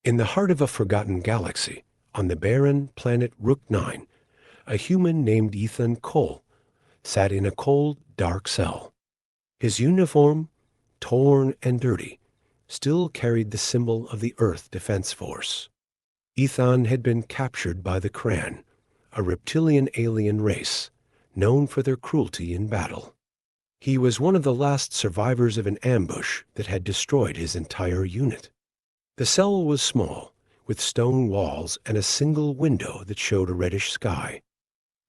In the heart of a forgotten galaxy, on the barren planet Rook 9, a human named Ethan Cole sat in a cold, dark cell. His uniform, torn and dirty, still carried the symbol of the Earth Defense Force. Ethan had been captured by the Kran, a reptilian alien race known for their cruelty in battle. He was one of the last survivors of an ambush that had destroyed his entire unit. The cell was small, with stone walls and a single window that showed a reddish sky.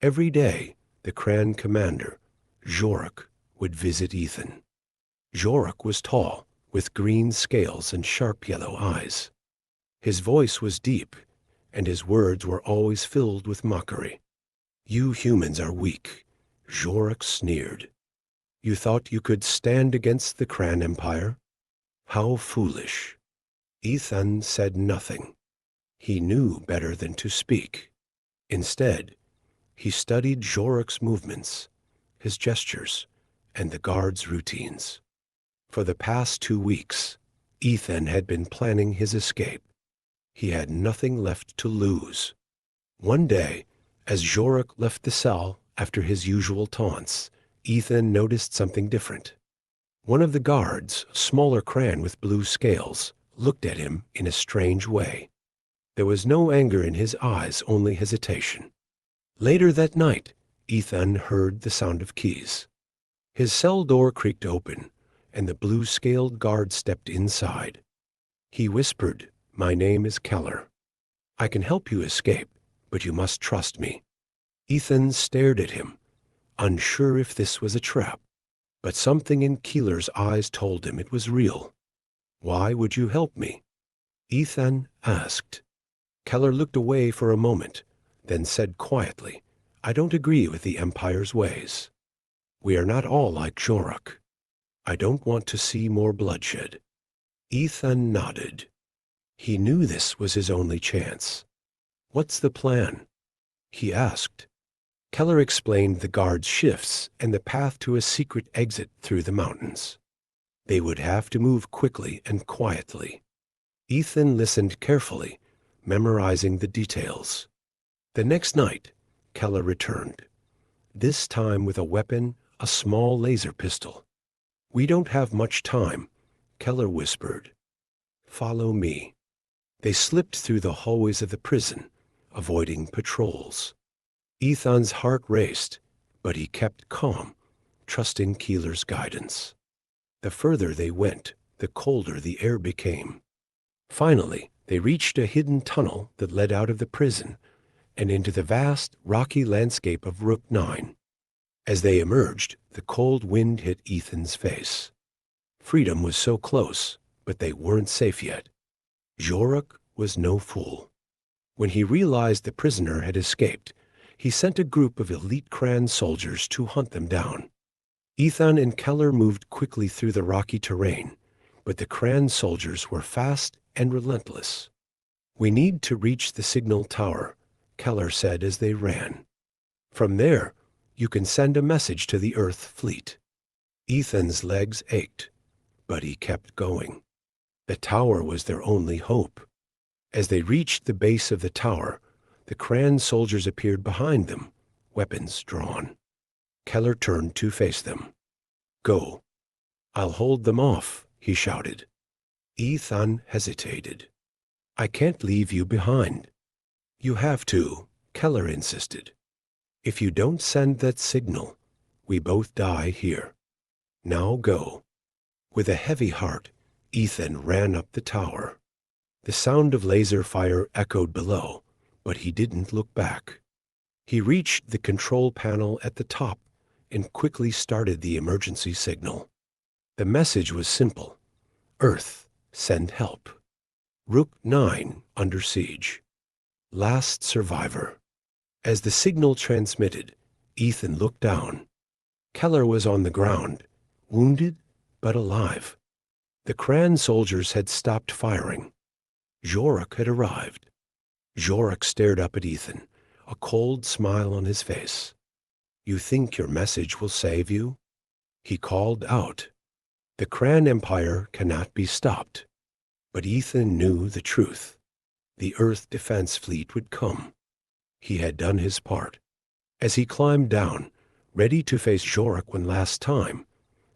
Every day, the Kran commander, Jorok, would visit Ethan. Jorok was tall, with green scales and sharp yellow eyes. His voice was deep, and his words were always filled with mockery. "You humans are weak," Jorok sneered. "You thought you could stand against the Kran Empire? How foolish." Ethan said nothing. He knew better than to speak. Instead, he studied Jorok's movements, his gestures, and the guards' routines. For the past 2 weeks, Ethan had been planning his escape. He had nothing left to lose. One day, as Jorok left the cell after his usual taunts, Ethan noticed something different. One of the guards, a smaller Kran with blue scales, looked at him in a strange way. There was no anger in his eyes, only hesitation. Later that night, Ethan heard the sound of keys. His cell door creaked open, and the blue-scaled guard stepped inside. He whispered, "My name is Keller. I can help you escape, but you must trust me." Ethan stared at him, unsure if this was a trap, but something in Keeler's eyes told him it was real. "Why would you help me?" Ethan asked. Keller looked away for a moment, then said quietly, "I don't agree with the Empire's ways. We are not all like Jorok. I don't want to see more bloodshed." Ethan nodded. He knew this was his only chance. "What's the plan?" he asked. Keller explained the guards' shifts and the path to a secret exit through the mountains. They would have to move quickly and quietly. Ethan listened carefully, memorizing the details. The next night, Keller returned, this time with a weapon, a small laser pistol. "We don't have much time," Keller whispered. "Follow me." They slipped through the hallways of the prison, avoiding patrols. Ethan's heart raced, but he kept calm, trusting Keeler's guidance. The further they went, the colder the air became. Finally, they reached a hidden tunnel that led out of the prison and into the vast, rocky landscape of Rook 9. As they emerged, the cold wind hit Ethan's face. Freedom was so close, but they weren't safe yet. Jorok was no fool. When he realized the prisoner had escaped, he sent a group of elite Kran soldiers to hunt them down. Ethan and Keller moved quickly through the rocky terrain, but the Kran soldiers were fast and relentless. "We need to reach the signal tower," Keller said as they ran. "From there, you can send a message to the Earth fleet." Ethan's legs ached, but he kept going. The tower was their only hope. As they reached the base of the tower, the Kran soldiers appeared behind them, weapons drawn. Keller turned to face them. "Go." "I'll hold them off," he shouted. Ethan hesitated. "I can't leave you behind." "You have to," Keller insisted. "If you don't send that signal, we both die here. Now go." With a heavy heart, Ethan ran up the tower. The sound of laser fire echoed below, but he didn't look back. He reached the control panel at the top and quickly started the emergency signal. The message was simple: "Earth, send help. Rook 9 under siege. Last survivor." As the signal transmitted, Ethan looked down. Keller was on the ground, wounded but alive. The Kran soldiers had stopped firing. Jorok had arrived. Jorok stared up at Ethan, a cold smile on his face. "You think your message will save you?" He called out. "The Kran Empire cannot be stopped." But Ethan knew the truth. The Earth Defense Fleet would come. He had done his part. As he climbed down, ready to face Jorik one last time,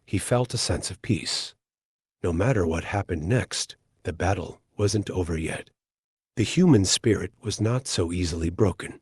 he felt a sense of peace. No matter what happened next, the battle wasn't over yet. The human spirit was not so easily broken.